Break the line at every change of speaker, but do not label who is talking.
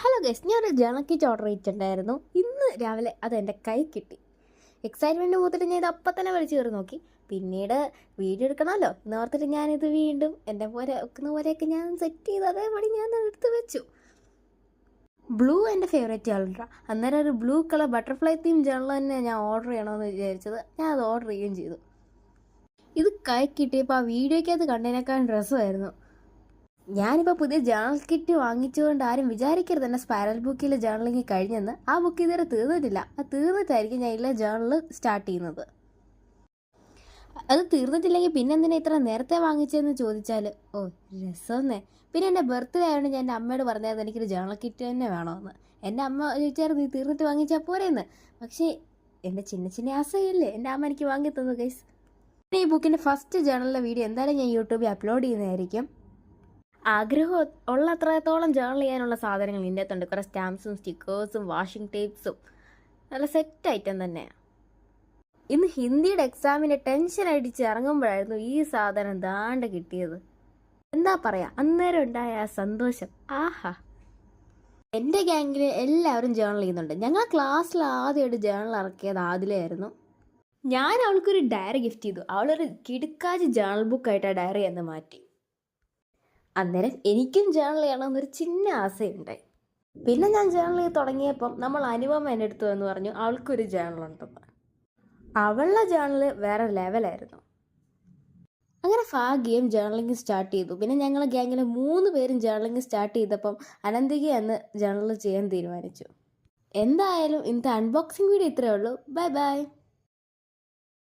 Hello guys, ഞാനൊരു journal kit order ചെയ്തിട്ടുണ്ടായിരുന്നു. ഇന്ന് രാവിലെ അത് എൻ്റെ കൈ കിട്ടി. എക്സൈറ്റ്മെൻറ്റ് മൂത്തിട്ട് ഞാൻ ഇത് അപ്പം തന്നെ വലിച്ചു കയറി നോക്കി. പിന്നീട് വീഡിയോ എടുക്കണമല്ലോ എന്ന് ഓർത്തിട്ട് ഞാനിത് വീണ്ടും എൻ്റെ പോലെ വെക്കുന്ന പോലെയൊക്കെ ഞാൻ സെറ്റ് ചെയ്ത് അതേപടി ഞാൻ എടുത്ത് വെച്ചു. ബ്ലൂ എൻ്റെ ഫേവറേറ്റ് കളറാണ്. അന്നേരം ഒരു blue colour butterfly theme journal തന്നെ ഞാൻ ഓർഡർ ചെയ്യണമെന്ന് വിചാരിച്ചത്. ഞാൻ അത് ഓർഡർ ചെയ്യുകയും ചെയ്തു. ഇത് കൈ കിട്ടിയപ്പോൾ ആ വീഡിയോയ്ക്കകത്ത് കണ്ടതിനേക്കാൾ രസമായിരുന്നു. ഞാനിപ്പോൾ പുതിയ ജേണൽ കിറ്റ് വാങ്ങിച്ചുകൊണ്ട് ആരും വിചാരിക്കരുത് തന്നെ സ്പൈറൽ ബുക്കിൽ ജേണലിങ് കഴിഞ്ഞെന്ന്. ആ ബുക്ക് ഇതുവരെ തീർന്നിട്ടില്ല. അത് തീർന്നിട്ടായിരിക്കും ഞാൻ ഇല്ല ജേണൽ സ്റ്റാർട്ട് ചെയ്യുന്നത്. അത് തീർന്നിട്ടില്ലെങ്കിൽ പിന്നെ എന്തിനാ ഇത്ര നേരത്തെ വാങ്ങിച്ചതെന്ന് ചോദിച്ചാൽ രസമെന്നേ. പിന്നെ എൻ്റെ ബർത്ത്ഡേ ആയതുകൊണ്ട് ഞാൻ എൻ്റെ അമ്മയോട് പറഞ്ഞായിരുന്നു എനിക്കൊരു ജേണൽ കിറ്റ് തന്നെ വേണമെന്ന്. എൻ്റെ അമ്മ ചോദിച്ചായിരുന്നു നീ തീർന്നിട്ട് വാങ്ങിച്ചാൽ പോരെയെന്ന്. പക്ഷേ എൻ്റെ ചിന്ന ആശയല്ലേ എൻ്റെ അമ്മ എനിക്ക് വാങ്ങി തന്നു ഗൈസ്. ഈ ബുക്കിൻ്റെ ഫസ്റ്റ് ജേണലിലെ വീഡിയോ എന്തായാലും ഞാൻ യൂട്യൂബിൽ അപ്ലോഡ് ചെയ്യുന്നതായിരിക്കും. ആഗ്രഹം ഉള്ള അത്രത്തോളം ജേണൽ ചെയ്യാനുള്ള സാധനങ്ങൾ ഇതിൻ്റെ അകത്തുണ്ട്. കുറേ സ്റ്റാമ്പ്സും സ്റ്റിക്കേഴ്സും വാഷിംഗ് ടേപ്സും നല്ല സെറ്റ് ഐറ്റം തന്നെയാണ്. ഇന്ന് ഹിന്ദിയുടെ എക്സാമിൻ്റെ ടെൻഷൻ അടിച്ച് ഇറങ്ങുമ്പോഴായിരുന്നു ഈ സാധനം ദാണ്ട് കിട്ടിയത്. എന്താ പറയുക, അന്നേരം ഉണ്ടായ ആ സന്തോഷം ആഹാ. എൻ്റെ ഗ്യാങ്ങിൽ എല്ലാവരും ജേണൽ ചെയ്യുന്നുണ്ട്. ഞങ്ങൾ ക്ലാസ്സിൽ ആദ്യമായിട്ട് ജേണൽ ഇറക്കിയത് ആദിലയായിരുന്നു. ഞാൻ അവൾക്കൊരു ഡയറി ഗിഫ്റ്റ് ചെയ്തു. അവളൊരു കിടുക്കാച്ച് ജേണൽ ബുക്കായിട്ട് ആ ഡയറി എന്ന് മാറ്റി. അന്നേരം എനിക്കും ജേണൽ ചെയ്യണമെന്നൊരു ചിന്ന ആശയുണ്ടായി. പിന്നെ ഞാൻ ജേണൽ ചെയ്ത് തുടങ്ങിയപ്പം നമ്മൾ അനുപമ എൻ്റെ അടുത്ത് എന്ന് പറഞ്ഞു അവൾക്കൊരു ജേണലുണ്ടെന്ന്. അവളുടെ ജേണൽ വേറെ ലെവലായിരുന്നു. അങ്ങനെ ഭാഗ്യം ജേണലിങ് സ്റ്റാർട്ട് ചെയ്തു. പിന്നെ ഞങ്ങൾ ഗ്യാങ്ങിലെ 3 പേരും ജേണലിങ് സ്റ്റാർട്ട് ചെയ്തപ്പം അനന്തിക എന്ന് ജേണൽ ചെയ്യാൻ തീരുമാനിച്ചു. എന്തായാലും ഇന്നത്തെ അൺബോക്സിങ് വീഡിയോ ഇത്രയേ ഉള്ളൂ. Bye bye.